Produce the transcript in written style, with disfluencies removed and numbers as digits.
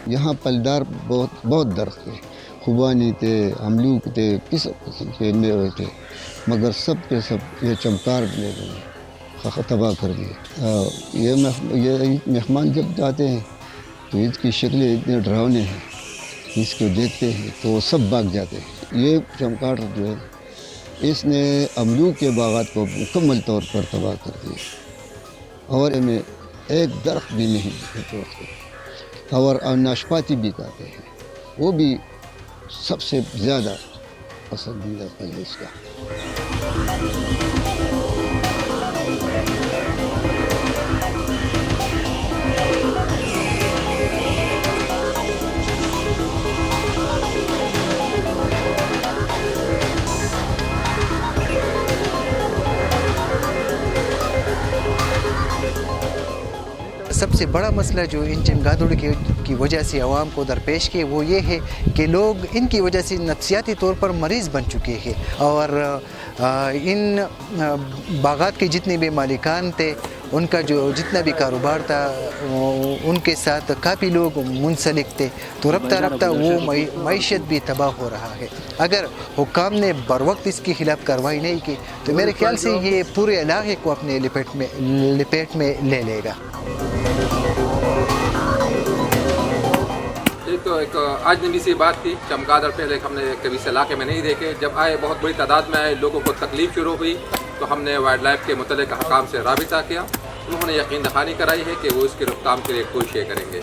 یہاں پلدار بہت درخت تھے، خوبانی تھے، املوک تھے، کس قسم کے میوے تھے، مگر سب کے سب یہ چمکار لے گئے، تباہ کر دیے۔ یہ مہمان جب جاتے ہیں تو اس کی شکلیں اتنے ڈراؤنے ہیں، اس کو دیکھتے ہیں تو وہ سب بھاگ جاتے ہیں۔ یہ چمکار جو ہے اس نے املوک کے باغات کو مکمل طور پر تباہ کر دیا، اور میں ایک درخت بھی نہیں توڑتے، اور ناشپاتی بھی کہتے ہیں، وہ بھی سب سے زیادہ پسندیدہ پھل ہے اس کا۔ سب سے بڑا مسئلہ جو ان چمگادڑ کی وجہ سے عوام کو درپیش ہے وہ یہ ہے کہ لوگ ان کی وجہ سے نفسیاتی طور پر مریض بن چکے ہیں، اور ان باغات کے جتنے بھی مالکان تھے ان کا جو جتنا بھی کاروبار تھا ان کے ساتھ کافی لوگ منسلک تھے، تو رفتہ رفتہ وہ معیشت بھی تباہ ہو رہا ہے۔ اگر حکام نے بروقت اس کی خلاف کارروائی نہیں کی تو میرے خیال سے یہ پورے علاقے کو اپنے لپیٹ میں لے لے گا۔ یہ تو ایک اجنبی سی بات تھی، چمگادڑ پہلے ہم نے کبھی اس علاقے میں نہیں دیکھے، جب آئے بہت بڑی تعداد میں آئے، لوگوں کو تکلیف شروع ہوئی تو ہم نے وائلڈ لائف کے متعلق حکام سے رابطہ کیا، انہوں نے یقین دہانی کرائی ہے کہ وہ اس کی روک تھام کے لیے کوششیں کریں گے۔